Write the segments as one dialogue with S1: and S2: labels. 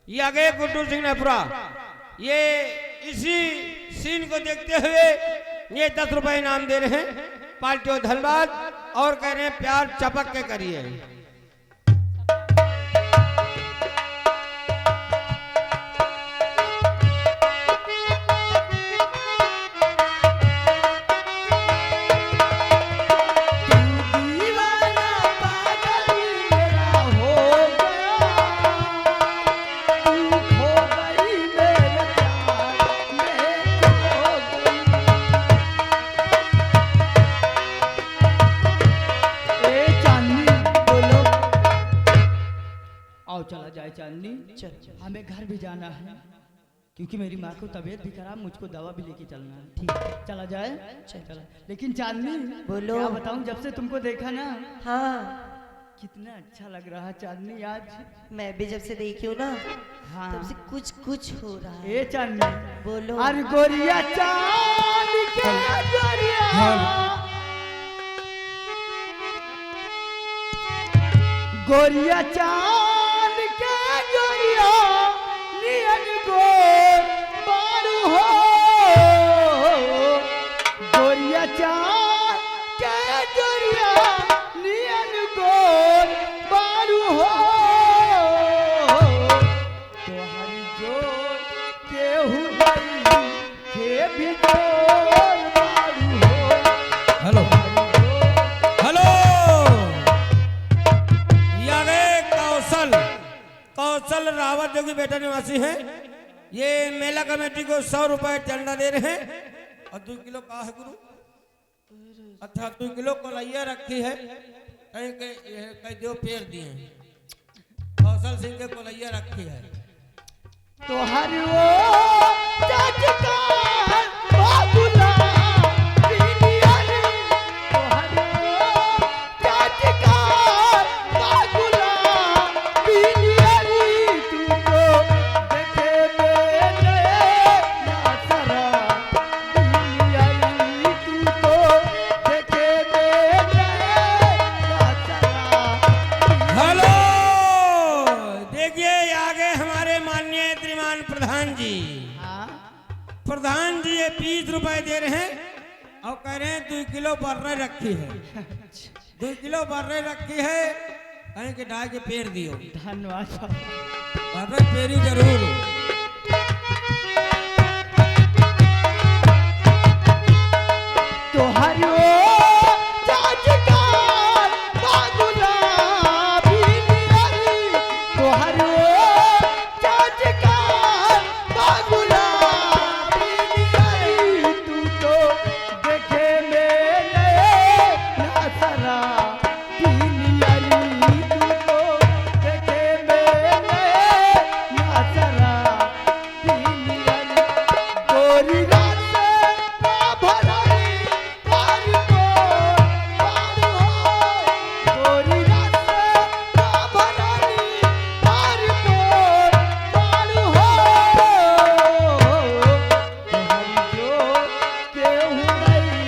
S1: ये आगे गुड्डू सिंह नेपुरा, ये इसी सीन को देखते हुए ये 10 रुपए इनाम दे रहे हैं। पार्टियों धन्यवाद और कह रहे हैं प्यार चपक के करिए।
S2: चला जाए चांदनी, हमें घर भी जाना है क्योंकि मेरी माँ को तबीयत भी खराब, मुझको दवा भी लेके चलना है। ठीक है चला जाए। चला। लेकिन चांदनी
S3: बोलो।
S2: क्या बताऊं, जब से तुमको देखा ना,
S3: हाँ
S2: कितना अच्छा लग रहा है चांदनी आज।
S3: मैं भी जब से देखी हूँ ना,
S2: हाँ
S3: तब से कुछ कुछ हो रहा है।
S2: ए चांदनी
S3: बोलो।
S2: अरे गोरिया चांद के गोरिया, गोरिया चांद के गोरिया नियन गोर बारू हो, गोरिया चांद के गोरिया नियन गोर बारू हो, तोहरी जोर केहू गई के भी जोर बारू हो।
S1: हेलो हेलो, कौशल रावत जो कि बेटा निवासी हैं, ये मेला कमेटी को 100 रुपए चंदा दे रहे हैं। और 2 किलो का है गुरु, अच्छा 2 किलो कोलैया रखी है, कहीं कहीं दो पेड़ दिए हैं। कौशल सिंह के कोलैया रखी है।
S2: तो हर वो चटका बाबूला पिनियर, तो हर वो चटका बाबूला पिनियर, तुमको देखे मेरे नासरा पिनियर, तुमको देखे मेरे नासरा।
S1: हेलो, देखिए आगे हमारे माननीय श्रीमान प्रधान जी,
S2: हाँ
S1: प्रधान जी ये 20 रुपए दे रहे हैं और कह रहे हैं 2 किलो बर्रे रखी है, 2 किलो बर्रे रखी है, कहीं के डाल के पेड़ दियो।
S2: धन्यवाद।
S1: बर्रे पेरी जरूर।
S2: तो हर वो चटका बाबूला पिनियर, तो हर वो चटका बाबूला पिनियर, तू तो देखे मेरे नासरा पिनियर, तू तो देखे मेरे नासरा पिनियर, गोरी रात ना भराई पार को पार हो, गोरी रात ना भराई पार को पार हो, हरि जो केहू नहीं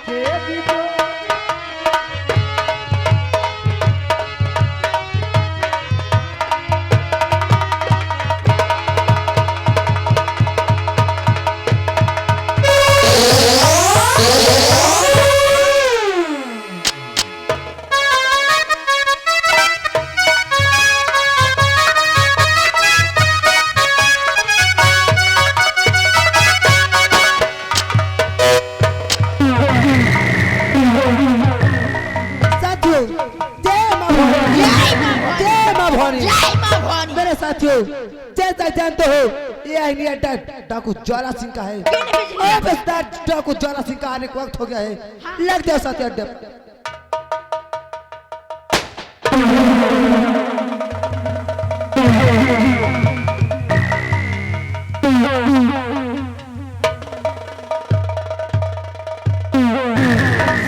S2: के भी जो।
S4: साथियों जय मां भवानी। मेरे साथियों जैसा जानते हो ये आईनी अड्डा डाकू ज्वाला सिंह का है। अब इस डाकू ज्वाला सिंह का आने का वक्त हो गया है। लग जाओ साथी अड्डे।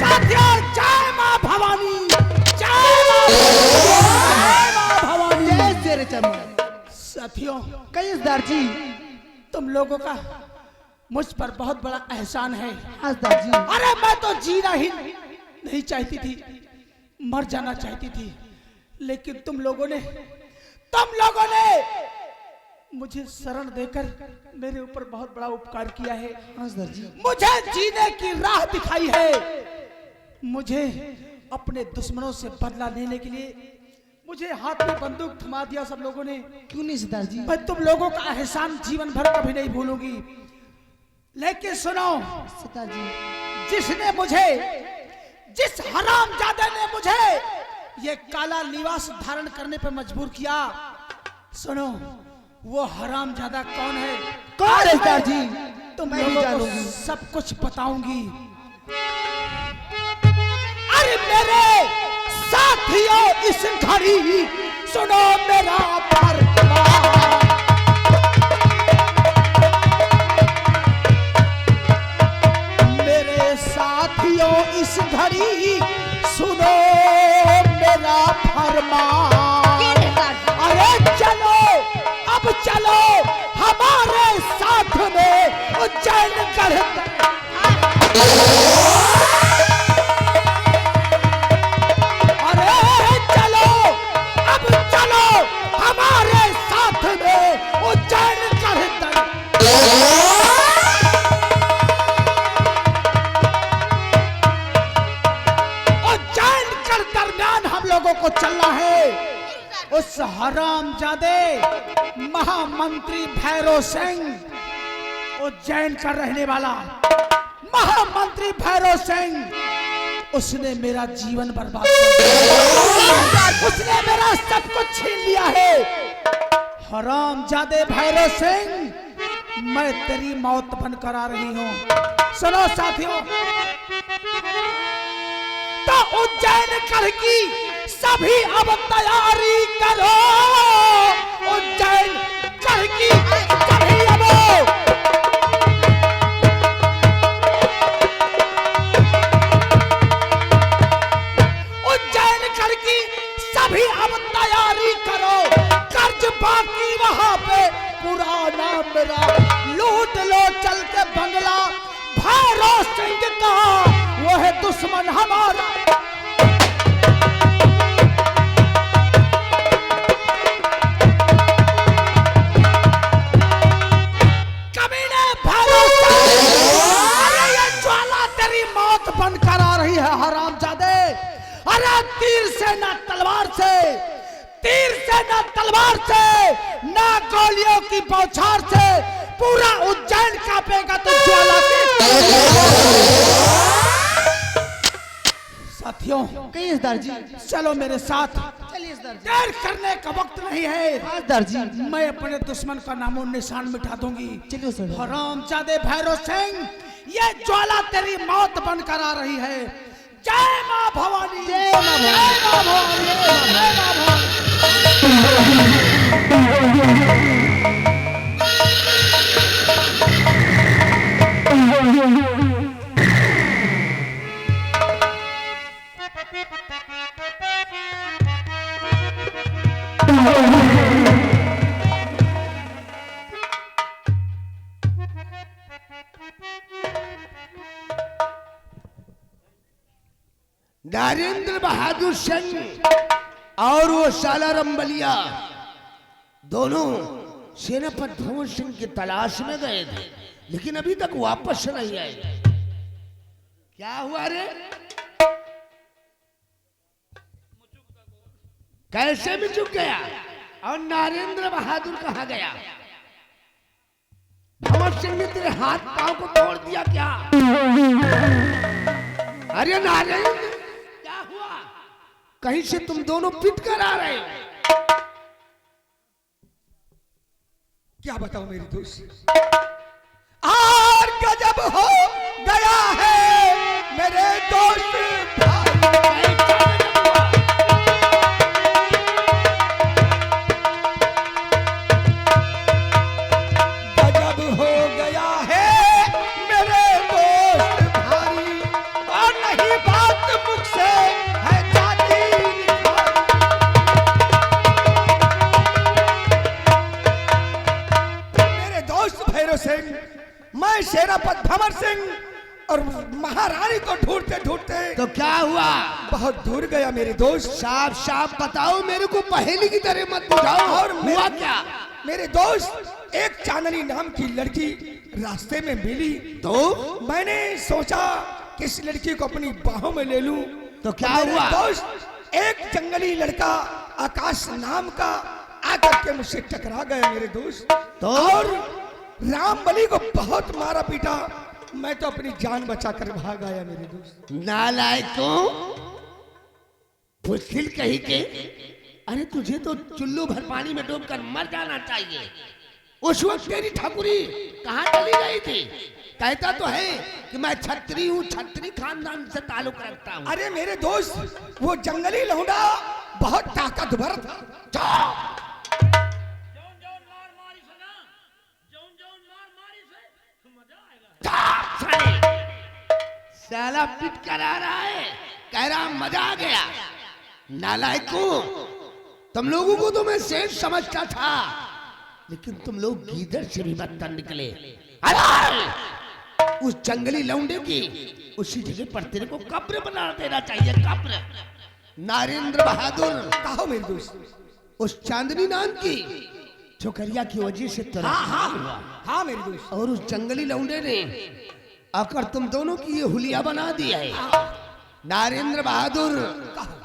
S2: साथियों जय मां भवानी, जय मां भवानी।
S4: जय तेरे चमन।
S2: साथियों
S4: कईसदार जी
S2: तुम लोगों का मुझ पर बहुत बड़ा एहसान है।
S4: हंसदार जी
S2: अरे मैं तो जीना ही नहीं चाहती थी, मर जाना चाहती थी, लेकिन तुम लोगों ने
S5: मुझे शरण देकर मेरे ऊपर बहुत बड़ा उपकार किया है।
S4: हाँ सरदार जी।
S5: मुझे जीने की राह दिखाई है। मुझे अपने दुश्मनों से बदला लेने के लिए मुझे हाथ में बंदूक थमा दिया सब लोगों ने।
S4: क्यों नहीं सरदार जी?
S5: मैं तुम लोगों का एहसान जीवन भर कभी नहीं भूलूंगी। लेकिन सुनो
S4: सरदार जी,
S5: जिसने मुझे, जिस हरामजादे ने मुझे ये काला लिबास धारण करने पर मजबूर किया, सुनो वो हरामजादा कौन है?
S4: कौन है सरदार जी?
S5: तुम
S4: मैं भी
S5: लोगों को
S4: जानूंगी।
S5: सब कुछ बताऊंगी। अरे मेरे साथियों इस घड़ी सुनो मेरा फरमान। मेरे साथियों इस घड़ी सुनो मेरा फरमान। अरे चलो अब चलो हमारे साथ में उज्जैन गढ़। अरे चलो अब चलो हमारे साथ में उज्जैन गढ़। उज्जैन गढ़ दरमियान हम लोगों को चलना है। उस हरामजादे महामंत्री भैरव सिंह, उज्जैन का रहने वाला महामंत्री भैरव सिंह, उसने मेरा जीवन बर्बाद कर दिया। उसने मेरा सब कुछ छीन लिया है। हरामजादे भैरव सिंह, मैं तेरी मौत बनकर आ रही हूँ। सुनो साथियों, तो उज्जैन गढ़ की सभी अब तैयारी करो। उज्जैन गढ़ की सभी अब, उज्जैन गढ़ की सभी अब तैयारी करो। कर्ज बाकी वहां पे पुराना मेरा लूट लो चल के बंगला। भैरव सिंह का वो है दुश्मन हमारा। कमीने भैरव सिंह, अरे ये ज्वाला तेरी मौत बनकर आ रही है हरामजादे। अरे तीर से ना तलवार से, तीर से ना तलवार से, ना गोलियों की बौछार से पूरा उज्जैन कांपेगा तो ज्वाला के। साथियों
S4: कहिए सरदार जी।
S5: चलो मेरे साथ,
S4: चलिए सरदार जी।
S5: देर करने का वक्त नहीं है।
S4: हाँ सरदार जी।
S5: मैं अपने दुश्मन का नामो निशान मिटा दूंगी।
S4: चलिए सरदार।
S5: हरामजादे भैरव सिंह, ये ज्वाला तेरी मौत बनकर आ रही है। जय मां भवानी,
S4: जय मां भवानी।
S5: जय मां भवानी, जय मां भवानी।
S6: नरेंद्र बहादुर सिंह और वो साला रंबलिया दोनों सेनापति भवन सिंह की तलाश में गए थे, लेकिन अभी तक वापस नहीं आए। क्या हुआ रे? कैसे भी चुक गया? और नरेंद्र बहादुर कहाँ गया? भवन सिंह ने तेरे हाथ पांव को तोड़ दिया क्या? अरे नरेंद्र, क्या हुआ? कहीं से तुम दोनों पिट कर आ रहे हो?
S1: क्या बताओ मेरी दोस्त, और गजब हो गया है मेरे दोस्त भाई। गजब हो गया है मेरे दोस्त भाई, और नहीं बात मुझसे है जाती मेरे दोस्त भैरव सिंह। मैं सेनापति भंवर सिंह और महारानी को ढूंढते ढूंढते
S6: तो क्या हुआ?
S1: बहुत दूर गया मेरे दोस्त।
S6: साफ साफ बताओ, मेरे को पहेली की तरह मत बुझाओ।
S1: और
S6: हुआ क्या?
S7: मेरे दोस्त एक चांदनी नाम की लड़की रास्ते में मिली
S6: तो
S7: मैंने सोचा कि इस लड़की को अपनी बाहों में ले लूं।
S6: तो क्या
S7: मेरे
S6: हुआ?
S7: दोस्त एक जंगली लड़का आकाश नाम का आकर के मुझसे टकरा गया मेरे दोस्त।
S6: तो?
S7: और रामबली को बहुत मारा पीटा, मैं तो अपनी जान बचा कर भाग आया मेरे दोस्त।
S6: नालायकों, फुसिल कहीं के, अरे तुझे तो चुल्लू भर पानी में डूबकर मर जाना चाहिए। उस वक्त तेरी ठाकुरी कहाँ चली गई थी? कहता तो है कि मैं छत्री हूँ, छत्री खानदान से ताल्लुक रखता हूँ।
S7: अरे मेरे दोस्त वो जंगली लौंडा बहुत ताकतवर था।
S6: साला पिट कर आ रहा है, कह रहा मजा आ गया। नालायकों, तुम लोगों को तो मैं शेर समझता था, लेकिन तुम लोग गीदड़ से भी बदतर निकले। अरे उस जंगली लौंडे की उसी जगह पर तेरे को कब्र बना देना चाहिए, कब्र। नरेंद्र बहादुर,
S7: कहो मेरे दोस्त।
S6: उस चांदनी नाम की छोकरिया की वजह से तेरा हाल हुआ।
S7: हाँ मेरे दोस्त।
S6: और उस जंगली लौंडे ने आकर तुम दोनों की ये हुलिया बना दी है। नरेंद्र बहादुर,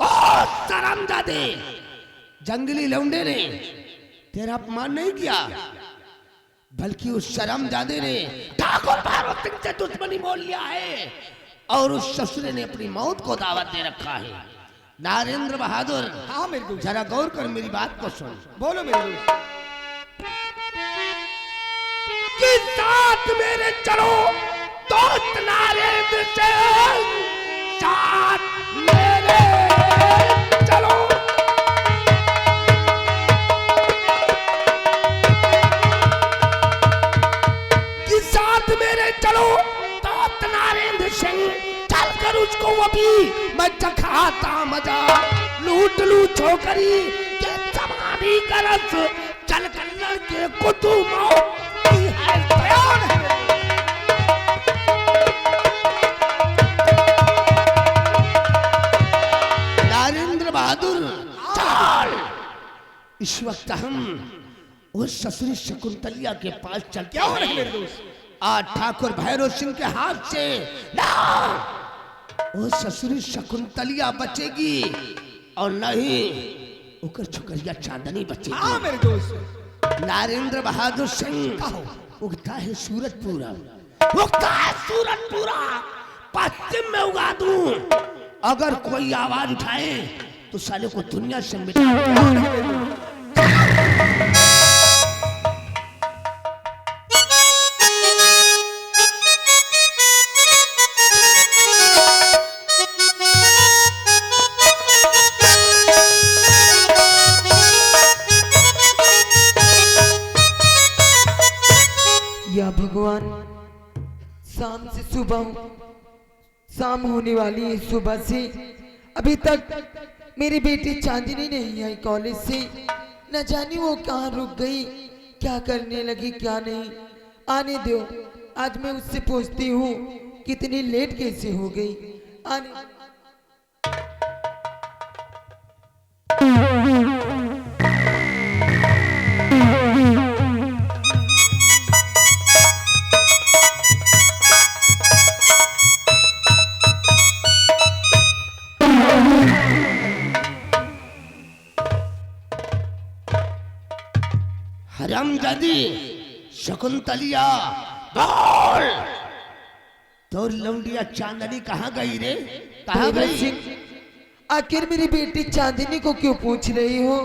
S6: ओ शर्मजादे, जंगली लौंडे ने तेरा अपमान नहीं किया, बल्कि उस शर्मजादे ने ठाकुर भैरव सिंह से दुश्मनी मोल लिया है और उस ससुरे ने अपनी मौत को दावत दे रखा है। नरेंद्र बहादुर,
S7: हाँ मेरे दोस्त।
S6: जरा गौर कर मेरी बात को सुन।
S7: बोलो मेरे दोस्त।
S6: कि साथ मेरे चलो दोस्त नरेंद्र सिंह, साथ मेरे चलो। कि साथ मेरे चलो दोस्त नरेंद्र सिंह, चलकर उसको अभी मैं चखाता मजा, लूट लू छोकरी के जवानी का रस, चल कर लड़के को तू मौत की है तैयार है। नरेंद्र बहादुर, चल। इस वक्त हम उस ससुरी शकुंतलिया के पास चलते
S7: क्या हो रहा है
S6: हैं।
S7: मेरे दोस्त?
S6: आज ठाकुर भैरव सिंह के हाथ से ना वो ससुरी शकुंतलिया बचेगी और नहीं उकर छोकरिया चांदनी बचेगी।
S7: हाँ मेरे दोस्त।
S6: नरेंद्र बहादुर सिंह, उगता है सूरजपुरा, उगता है सूरजपुरा, पश्चिम में उगा दूं। अगर कोई आवाज उठाए तो साले को दुनिया से मिटा दूं।
S3: या भगवान, शाम से सुबह, शाम होने वाली है, सुबह से अभी तक मेरी बेटी चांदनी नहीं आई कॉलेज से। न जाने वो कहाँ रुक गई, क्या करने लगी क्या नहीं। आने दो, आज मैं उससे पूछती हूँ कितनी लेट कैसे हो गई। आने
S6: हरामजादी शकुंतलिया, बोल, तो लौंडिया चांदनी कहाँ गई रे? कहाँ
S3: भैरव
S6: गई?
S3: सिंह, आखिर मेरी बेटी चांदनी को क्यों पूछ रही हो?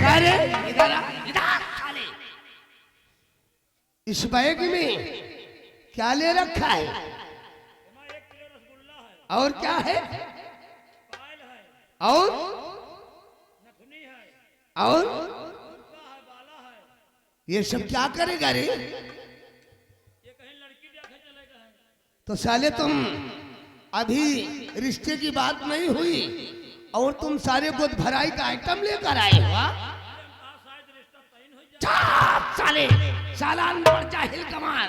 S6: अरे इधर आ, इधर साले। इस बैग में क्या ले रखा है? और क्या है? और ये सब क्या करेगा रे? तो साले तुम अभी रिश्ते की बात नहीं हुई और तुम सारे गोद भराई का आइटम लेकर आए हो? साले साला अनपढ़ जाहिल कमाल,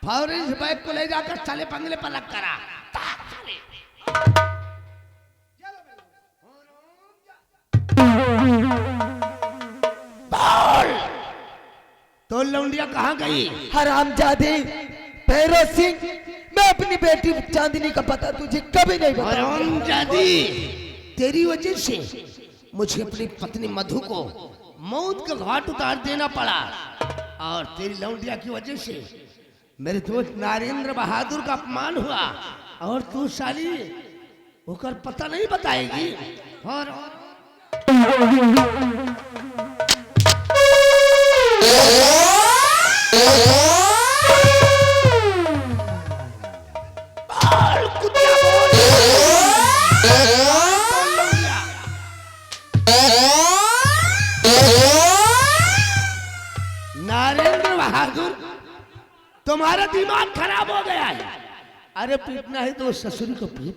S6: फौरन इस बैग को ले जाकर साले बंगले पर लग करा। साले बोल, तो लौंडिया कहाँ गई?
S3: हरामजादे भैरव सिंह, मैं अपनी बेटी चांदनी का पता तुझे कभी नहीं बताऊंगा।
S6: हरामजादी, तेरी वजह से मुझे अपनी पत्नी मधु को मौत का घाट उतार देना पड़ा, और तेरी लौंडिया की वजह से मेरे दोस्त नरेंद्र बहादुर का अपमान हुआ, और तू साली होकर पता नहीं बताएगी। और बोल, कुत्ता बोल। बोल लौंडिया। नरेंद्र बहादुर, तुम्हारा दिमाग खराब हो गया है। अरे पीटना है तो ससुरी को पीट,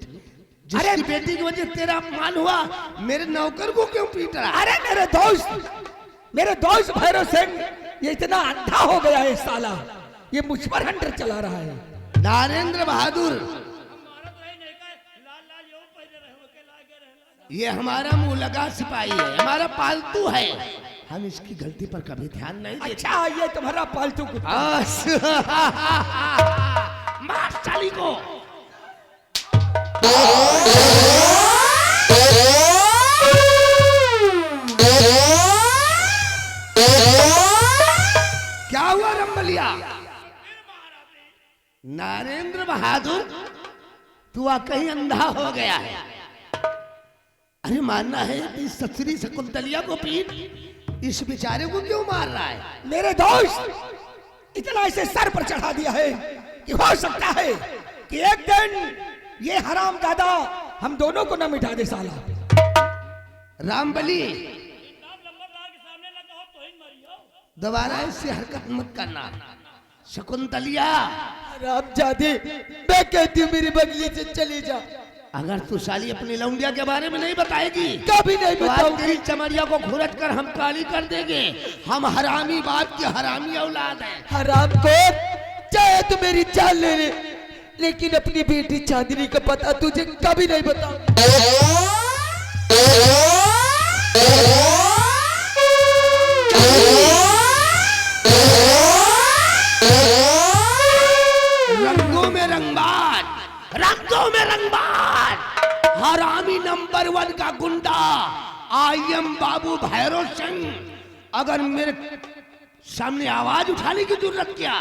S6: जिसकी बेटी की वजह तेरा अपमान हुआ, मेरे नौकर को क्यों पीट रहा?
S7: अरे मेरे दोस्त भैरव सिंह ये इतना अंधा हो गया है साला, ये मुझ पर हंटर चला रहा है।
S6: नरेंद्र बहादुर, ये हमारा मुंह लगा सिपाही है, हमारा पालतू है, हम इसकी गलती पर कभी ध्यान नहीं देते।
S7: अच्छा, ये तुम्हारा पालतू कुत्ता।
S6: मार साली को। क्या हुआ रंबलिया? नरेंद्र बहादुर, तू कहीं अंधा हो गया है। अरे मानना है इस ससुरी शकुंतलिया को पीट, इस बेचारे को क्यों मार रहा है?
S7: मेरे दोस्त इतना इसे सर पर चढ़ा दिया है कि हो सकता है कि एक दिन ये हरामजादा हम दोनों को न मिटा दे साला।
S6: रामबली, दोबारा इससे हरकत मत करना। शकुंतलिया,
S3: हरामजादे, मैं कहती हूँ मेरे बगली से चली जा।
S6: अगर तू साली अपनी लौंडिया के बारे में नहीं बताएगी,
S3: कभी नहीं
S6: तो आज
S3: बताऊंगी।
S6: तेरी चमड़िया को खुरच कर हम काली कर देंगे। हम हरामी बाप की हरामी औलाद हैं।
S3: हराम खोर, चाहे तू मेरी जान ले ले, लेकिन अपनी बेटी चांदनी का पता तुझे कभी नहीं बताऊंगा।
S6: रंगों में रंगबाज, रंगों में रंगबाज, हरामी नंबर 1 का गुंडा आई एम बाबू भैरव सिंह। अगर मेरे सामने आवाज उठाने की जरूरत किया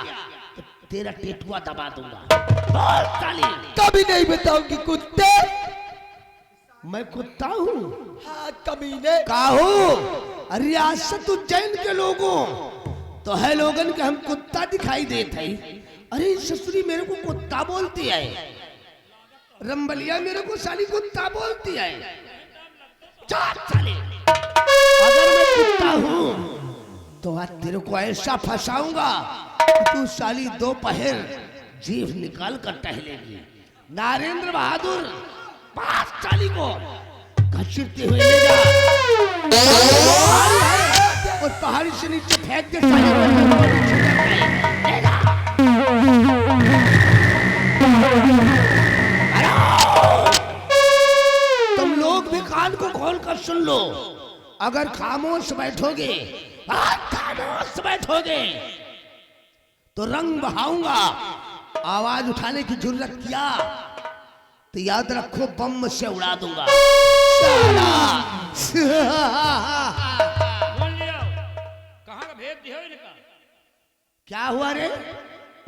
S6: तो तेरा टेटुआ दबा दूंगा। बोल साली।
S3: कभी नहीं बताऊंगी कुत्ते।
S6: मैं कुत्ता हूँ?
S3: हाँ कमीने।
S6: काहू, रियासत उज्जैन के लोगों तो है लोगन के हम कुत्ता दिखाई देते हैं। अरे ससुरी मेरे को कुत्ता बोलती है, रंबलिया मेरे को साली कुत्ता बोलती है। चार साली, अगर मैं कुत्ता हूँ तो आज तेरे को ऐसा फंसाऊंगा कि तू साली दोपहर जीभ निकाल कर टहलेगी। नरेंद्र बहादुर, पास साली को घसीटते हुए ले जा और पहाड़ी से नीचे फेंक दे। ले जा। तुम लोग भी कान को खोल कर सुन लो, अगर खामोश बैठोगे, खामोश बैठोगे तो रंग बहाऊंगा। आवाज उठाने की जरूरत किया तो याद रखो बम से उड़ा दूंगा।
S1: कहाँ का भेद दिया इनका?
S6: क्या हुआ रे?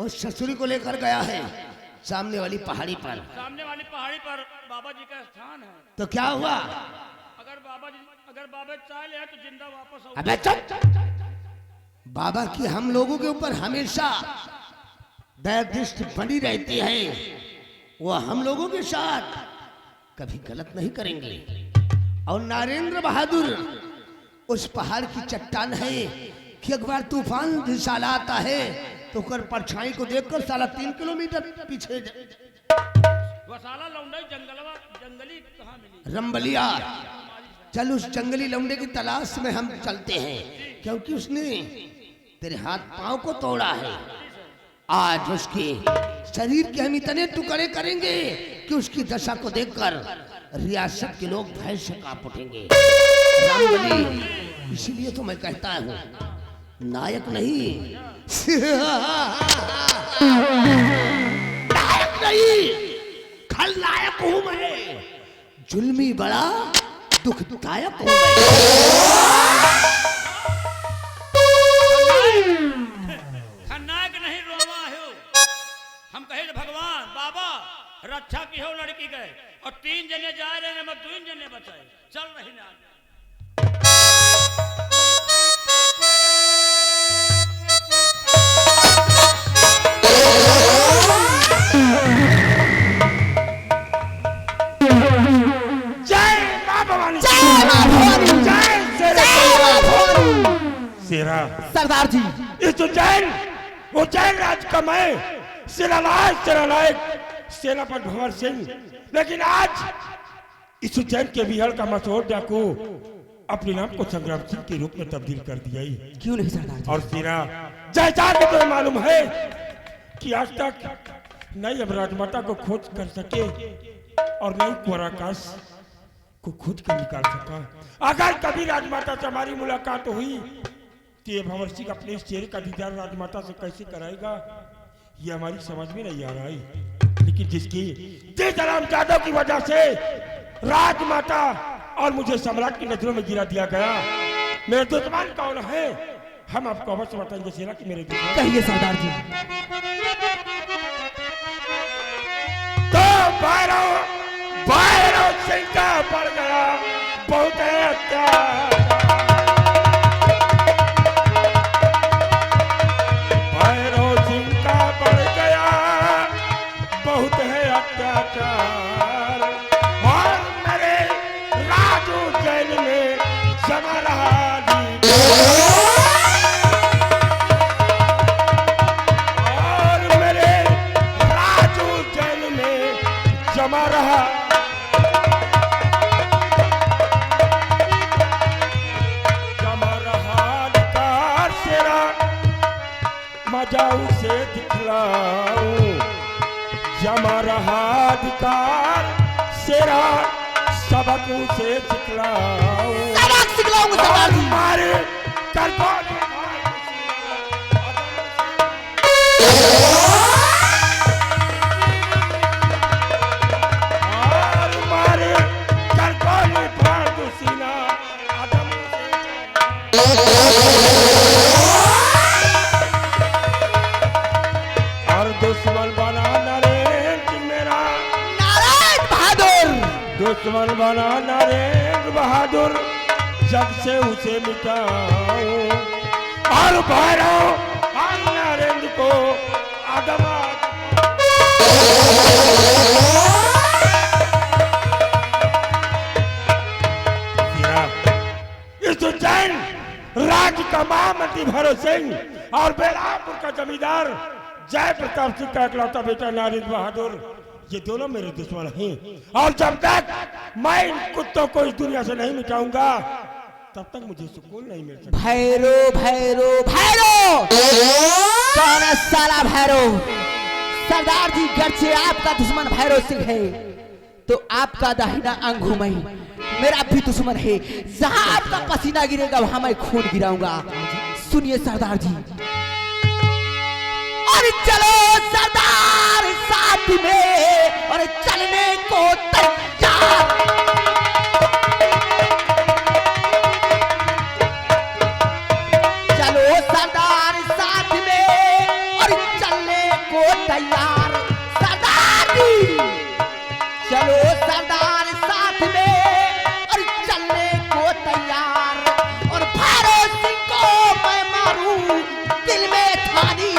S6: वो ससुरी को लेकर गया है सामने वाली पहाड़ी पर।
S1: सामने वाली पहाड़ी पर बाबा जी का स्थान है।
S6: तो क्या हुआ?
S1: अगर बाबा चाह ले तो जिंदा वापस आओ।
S6: अबे चुप! बाबा की हम लोगों के ऊपर हमेशा दया दृष्टि बनी रहती है। वो हम लोगों के साथ कभी गलत नहीं करेंगे। और नरेंद्र बहादुर उस पहाड़ की चट्टान है कि एक बार तूफान भी साला आता है तो कर परछाई को देखकर साला 3 किलोमीटर पीछे
S1: वो साला लौंडा जंगली कहाँ मिली?
S6: रंबलिया, चल उस जंगली लौंडे की तलाश में हम चलते हैं, क्योंकि उसने तेरे हाथ पांव को तोड़ा है। आज उसके शरीर के हम इतने टुकड़े करेंगे कि उसकी दशा को देखकर रियासत के लोग भय से कांप उठेंगे। रामबली, इसीलिए तो मैं कहता हूँ नायक नहीं नायक नहीं, खलनायक हूँ मैं। जुल्मी बड़ा दुखदायक हूँ मैं।
S8: खलनायक नहीं रोमा हो। हम कहे भगवान बाबा रक्षा की हो लड़की गए और 3 जने जा रहे हैं, मैं 2 जने बचाए, चल रही ना।
S1: जय मां भवानी, सेरा
S4: सरदार जी,
S1: इस उज्जैन राज का मैं सेनानायक सेनापति भंवर सिंह, लेकिन आज इस उज्जैन के बिहार का मशहूर डाकू अपने नाम को संग्राम सिंह के रूप में तब्दील कर दिया ही।
S4: क्यों नहीं सरदार जी?
S1: और सेना जैसा कि तुम्हें मालूम है कि आज तक नई अब राजमाता को खोज कर सके और नई कुराकाश को खोज कर निकाल सका। अगर कभी राजमाता से हमारी मुलाकात हुई तो ये भंवर सिंह अपने शेर का दीदार राजमाता से कैसे कराएगा, ये हमारी समझ में नहीं आ रहा है। लेकिन जिस राम जादव की वजह से राजमाता और मुझे सम्राट की नजरों में गिरा दिया गया, मेरे दुश्मन कौन है हम आपको अवश्य बताएंगे सेना कि मेरे दुश्मन।
S4: कहिए सरदार जी।
S1: तो भैरव सिंह का पड़ गया बहुत है अत्याचार। भैरव सिंह का पड़ गया बहुत है अत्याचार, और मेरे राजू जेल में जमा रहा और मेरे राजू जेल में जमा रहा। मजा उसे दिखलाऊं, जमा रहा अधिकार सेरा सबक उसे सिखलाऊं।
S4: सबक सिखलाऊंगा सरदार जी।
S1: मारे कर दुश्मन बना नरेंद्र मेरा,
S4: नारायण बहादुर,
S1: दुश्मन बना नरेंद्र बहादुर, जग से उसे मिटाऊं और भैरव और नरेंद्र को आदमा। इस उज्जैन राज्य का महामंत्री भैरव सिंह और बेलापुर का जमींदार जय प्रताप सिंह का इकलौता बेटा नरेंद्र बहादुर, ये दोनों मेरे दुश्मन हैं। और जब तक मैं इन कुत्तों को इस दुनिया से नहीं मिटाऊंगा तब तक मुझे सुकून नहीं मिल सकता।
S4: भैरो भैरो भैरो, कौन है साला भैरो? सरदार जी गर्चे आपका दुश्मन भैरव सिंह है तो आपका दाहिना अंग घूमे मेरा भी दुश्मन है। जहां आपका पसीना गिरेगा वहां मैं खून गिराऊंगा। सुनिए सरदार जी। और चलो सरदार साथ में और चलने को तैयार। चलो सरदार साथ में और चलने को तैयार। सरदार जी चलो सरदार साथ में और चलने को तैयार। और भैरव सिंह को मैं मारूं दिल में ठानी।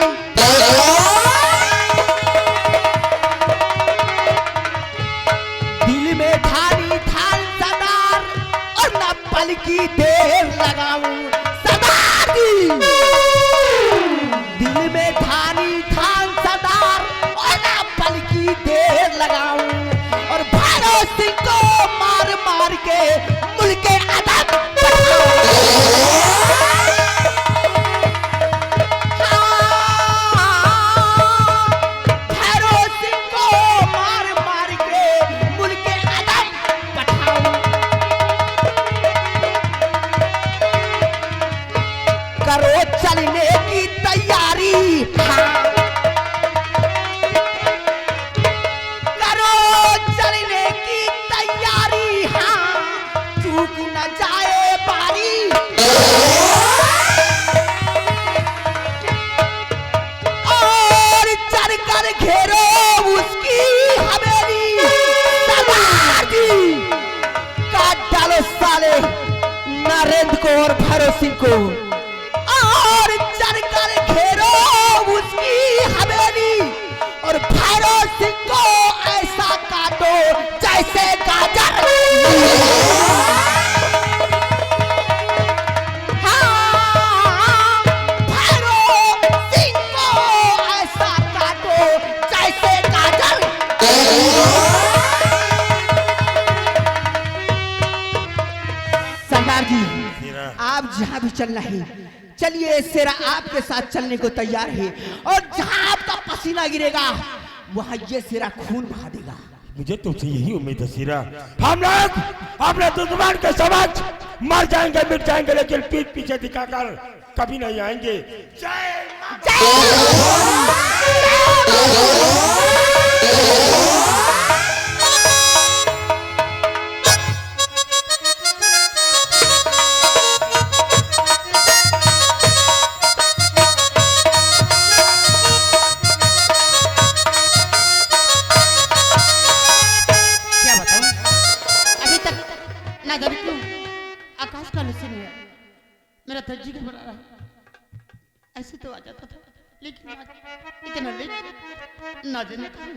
S4: दिल में ठानी ठान सरदार और न पल की देर लगाऊं। सरदार जी दिल में ठानी ठान सरदार और न पल की देर लगाऊं। और भैरव सिंह को मार मार के मुल्क के अदब बढ़ाऊं। नरेंद्र को और भैरव सिंह को और चढ़कर घेरो उसकी हवेली और भैरव सिंह को ऐसा काटो जैसे गाजर। हाँ, भैरव सिंह को ऐसा काटो जैसे गाजर। सरदार जी, आप जहाँ भी चलना है चलिए, शेरा आपके साथ चलने को तैयार है और जहाँ आपका पसीना गिरेगा वहाँ ये शेरा खून बहा देगा।
S1: मुझे तुमसे यही उम्मीद है सीरा। हम लोग अपने दुश्मन के समक्ष मर जाएंगे, मिट जाएंगे, लेकिन पीठ पीछे दिखाकर कभी नहीं आएंगे। जय
S9: आकाश का निश्चय नहीं है, मेरा तर्जी का बना रहा है। ऐसे तो आ जाता था, लेकिन आज इतना लेट ना जाने कहाँ।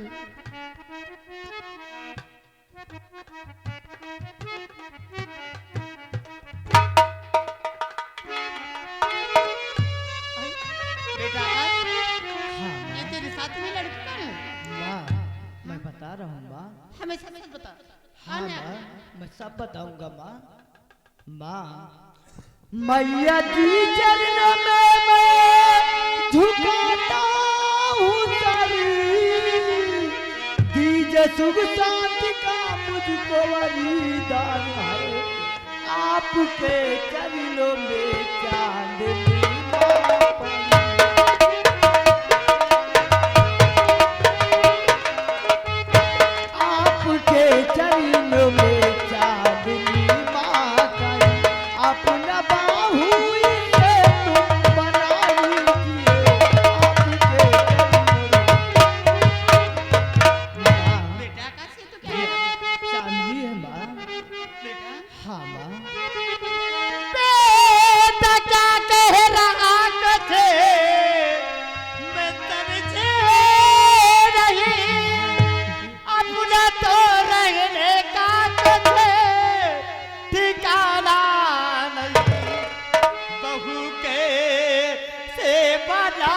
S9: बेटा ये तेरे साथ में लड़की कौन है?
S2: माँ, मैं बता रहा हूँ माँ।
S9: हमेशा मुझे बता।
S2: हाँ माँ, मैं सब बताऊंगा माँ। माँ, मैया जी चरणों में मैं झुकाता हूँ शरीर, दीजिए सुख शांति का मुझको वरदान है, आपके चरणों में चांदनी ना पड़ी। आपके चरणों में चांदनी माँ का अपना बाहु से तुम बना लीजिए, आपके
S9: बेटा आकाश ये तो क्या है?
S2: चांदनी है माँ।
S9: बेटा
S2: हाँ माँ।
S9: बेटा क्या कह रहा थे, मैं समझे नहीं, अपना तो रहने का तुझे ठिकाना नहीं, बहू के से बना